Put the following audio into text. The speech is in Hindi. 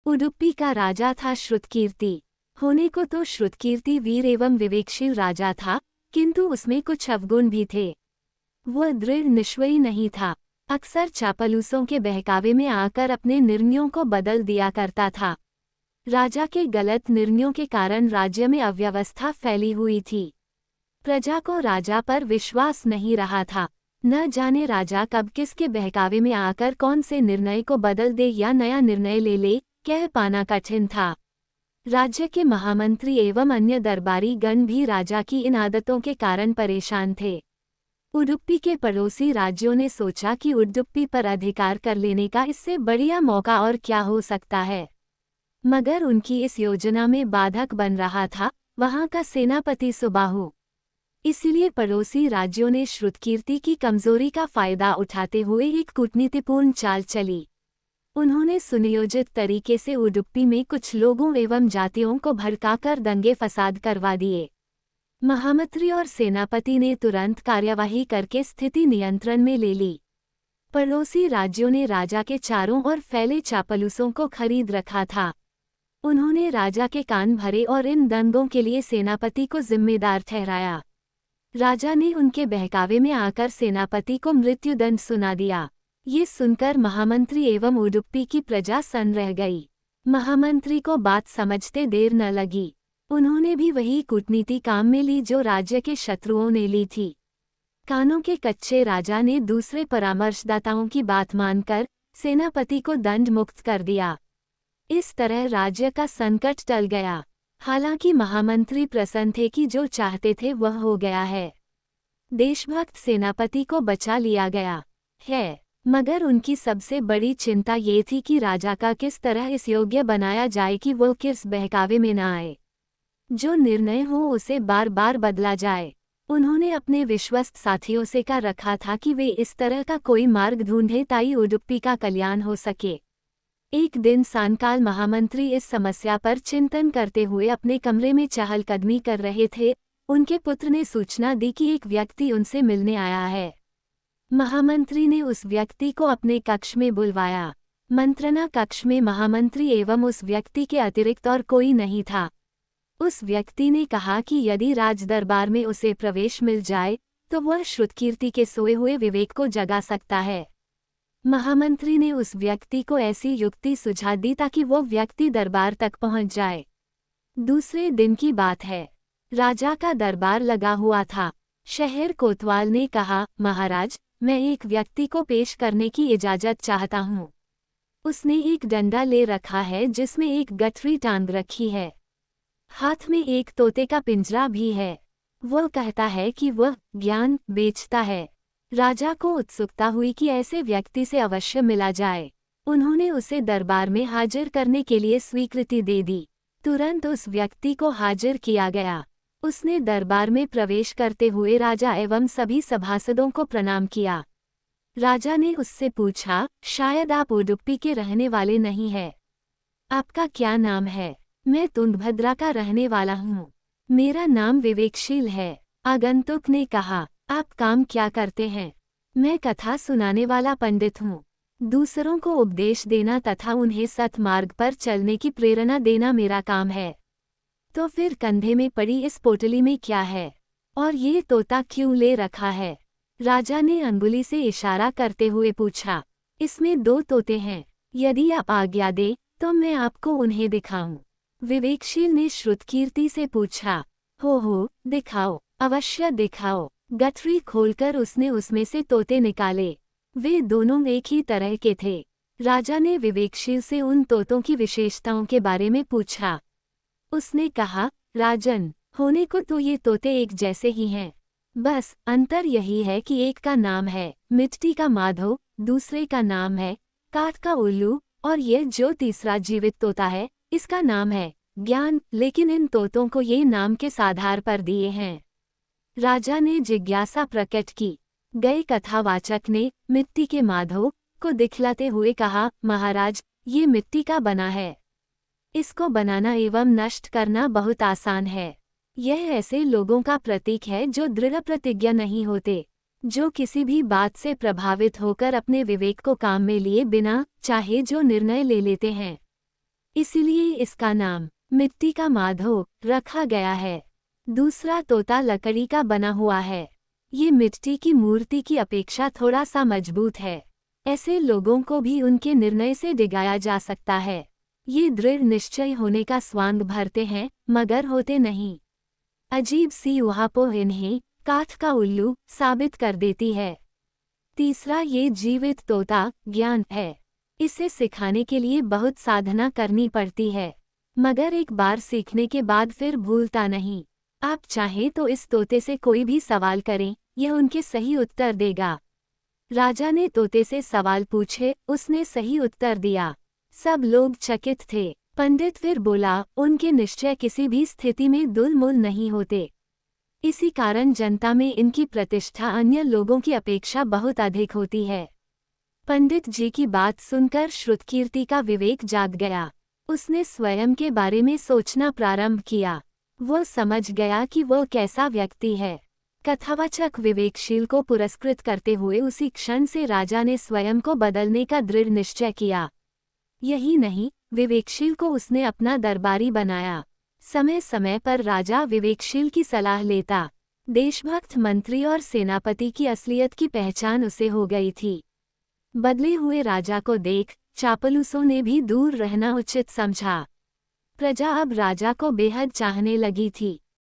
उडुप्पी का राजा था श्रुतकीर्ति। होने को तो श्रुतकीर्ति वीर एवं विवेकशील राजा था, किंतु उसमें कुछ अवगुण भी थे। वह दृढ़ निश्चयी नहीं था, अक्सर चापलूसों के बहकावे में आकर अपने निर्णयों को बदल दिया करता था। राजा के गलत निर्णयों के कारण राज्य में अव्यवस्था फैली हुई थी। प्रजा को राजा पर विश्वास नहीं रहा था। न जाने राजा कब किसके बहकावे में आकर कौन से निर्णय को बदल दे या नया निर्णय ले, कह पाना कठिन था। राज्य के महामंत्री एवं अन्य दरबारी गण भी राजा की इन आदतों के कारण परेशान थे। उडुप्पी के पड़ोसी राज्यों ने सोचा कि उडुप्पी पर अधिकार कर लेने का इससे बढ़िया मौका और क्या हो सकता है, मगर उनकी इस योजना में बाधक बन रहा था वहां का सेनापति सुबाहु। इसलिए पड़ोसी राज्यों ने श्रुतकीर्ति की कमजोरी का फायदा उठाते हुए एक कूटनीतिपूर्ण चाल चली। उन्होंने सुनियोजित तरीके से उडुप्पी में कुछ लोगों एवं जातियों को भड़काकर दंगे फसाद करवा दिए। महामंत्री और सेनापति ने तुरंत कार्यवाही करके स्थिति नियंत्रण में ले ली। पड़ोसी राज्यों ने राजा के चारों ओर फैले चापलूसों को खरीद रखा था। उन्होंने राजा के कान भरे और इन दंगों के लिए सेनापति को जिम्मेदार ठहराया। राजा ने उनके बहकावे में आकर सेनापति को मृत्युदंड सुना दिया। ये सुनकर महामंत्री एवं उडुप्पी की प्रजा सन्न रह गई। महामंत्री को बात समझते देर न लगी। उन्होंने भी वही कूटनीति काम में ली जो राज्य के शत्रुओं ने ली थी। कानों के कच्चे राजा ने दूसरे परामर्शदाताओं की बात मानकर सेनापति को दंड मुक्त कर दिया। इस तरह राज्य का संकट टल गया। हालांकि महामंत्री प्रसन्न थे कि जो चाहते थे वह हो गया है। देशभक्त सेनापति को बचा लिया गया है, मगर उनकी सबसे बड़ी चिंता ये थी कि राजा का किस तरह इस योग्य बनाया जाए कि वो किस बहकावे में न आए। जो निर्णय हो उसे बार बार बदला जाए। उन्होंने अपने विश्वस्त साथियों से कह रखा था कि वे इस तरह का कोई मार्ग ढूंढे ताकि उडुप्पी का कल्याण हो सके। एक दिन सायंकाल महामंत्री इस समस्या पर चिंतन करते हुए अपने कमरे में चहलकदमी कर रहे थे। उनके पुत्र ने सूचना दी कि एक व्यक्ति उनसे मिलने आया है। महामंत्री ने उस व्यक्ति को अपने कक्ष में बुलवाया। मंत्रणा कक्ष में महामंत्री एवं उस व्यक्ति के अतिरिक्त और कोई नहीं था। उस व्यक्ति ने कहा कि यदि राजदरबार में उसे प्रवेश मिल जाए तो वह श्रुतकीर्ति के सोए हुए विवेक को जगा सकता है। महामंत्री ने उस व्यक्ति को ऐसी युक्ति सुझा दी ताकि वो व्यक्ति दरबार तक पहुंच जाए। दूसरे दिन की बात है। राजा का दरबार लगा हुआ था। शहर कोतवाल ने कहा, महाराज, मैं एक व्यक्ति को पेश करने की इजाजत चाहता हूँ। उसने एक डंडा ले रखा है जिसमें एक गठरी टांग रखी है। हाथ में एक तोते का पिंजरा भी है। वह कहता है कि वह ज्ञान बेचता है। राजा को उत्सुकता हुई कि ऐसे व्यक्ति से अवश्य मिला जाए। उन्होंने उसे दरबार में हाजिर करने के लिए स्वीकृति दे दी। तुरंत उस व्यक्ति को हाजिर किया गया। उसने दरबार में प्रवेश करते हुए राजा एवं सभी सभासदों को प्रणाम किया। राजा ने उससे पूछा, शायद आप उडुप्पी के रहने वाले नहीं हैं। आपका क्या नाम है? मैं तुंगभद्रा का रहने वाला हूँ। मेरा नाम विवेकशील है। आगंतुक ने कहा, आप काम क्या करते हैं? मैं कथा सुनाने वाला पंडित हूँ। दूसरों को उपदेश देना तथा उन्हें सत्मार्ग पर चलने की प्रेरणा देना मेरा काम है। तो फिर कंधे में पड़ी इस पोटली में क्या है? और ये तोता क्यों ले रखा है? राजा ने अंगुली से इशारा करते हुए पूछा। इसमें 2 तोते हैं। यदि आप आज्ञा दें तो मैं आपको उन्हें दिखाऊं। विवेकशील ने श्रुतकीर्ति से पूछा। हो, दिखाओ, अवश्य दिखाओ। गठरी खोलकर उसने उसमें से तोते निकाले। वे दोनों एक ही तरह के थे। राजा ने विवेकशील से उन तोतों की विशेषताओं के बारे में पूछा। उसने कहा, राजन, होने को तो ये तोते एक जैसे ही हैं। बस अंतर यही है कि एक का नाम है मिट्टी का माधव, दूसरे का नाम है काठ का उल्लू, और ये जो तीसरा जीवित तोता है इसका नाम है ज्ञान। लेकिन इन तोतों को ये नाम किस आधार पर दिए हैं? राजा ने जिज्ञासा प्रकट की। गए कथावाचक ने मिट्टी के माधव को दिखलाते हुए कहा, महाराज, ये मिट्टी का बना है। इसको बनाना एवं नष्ट करना बहुत आसान है। यह ऐसे लोगों का प्रतीक है जो दृढ़ प्रतिज्ञा नहीं होते, जो किसी भी बात से प्रभावित होकर अपने विवेक को काम में लिए बिना चाहे जो निर्णय ले लेते हैं। इसलिए इसका नाम मिट्टी का माधो रखा गया है। दूसरा तोता लकड़ी का बना हुआ है। ये मिट्टी की मूर्ति की अपेक्षा थोड़ा सा मजबूत है। ऐसे लोगों को भी उनके निर्णय से डिगाया जा सकता है। ये दृढ़ निश्चय होने का स्वांग भरते हैं मगर होते नहीं। अजीब सी ऊहापोह इन्हें काठ का उल्लू साबित कर देती है। तीसरा, ये जीवित तोता ज्ञान है। इसे सिखाने के लिए बहुत साधना करनी पड़ती है मगर एक बार सीखने के बाद फिर भूलता नहीं। आप चाहें तो इस तोते से कोई भी सवाल करें, यह उनके सही उत्तर देगा। राजा ने तोते से सवाल पूछे, उसने सही उत्तर दिया। सब लोग चकित थे। पंडित फिर बोला, उनके निश्चय किसी भी स्थिति में दुलमुल नहीं होते। इसी कारण जनता में इनकी प्रतिष्ठा अन्य लोगों की अपेक्षा बहुत अधिक होती है। पंडित जी की बात सुनकर श्रुतकीर्ति का विवेक जाग गया। उसने स्वयं के बारे में सोचना प्रारंभ किया। वह समझ गया कि वह कैसा व्यक्ति है। कथावाचक विवेकशील को पुरस्कृत करते हुए उसी क्षण से राजा ने स्वयं को बदलने का दृढ़ निश्चय किया। यही नहीं, विवेकशील को उसने अपना दरबारी बनाया। समय समय पर राजा विवेकशील की सलाह लेता। देशभक्त मंत्री और सेनापति की असलियत की पहचान उसे हो गई थी। बदले हुए राजा को देख चापलूसों ने भी दूर रहना उचित समझा। प्रजा अब राजा को बेहद चाहने लगी थी।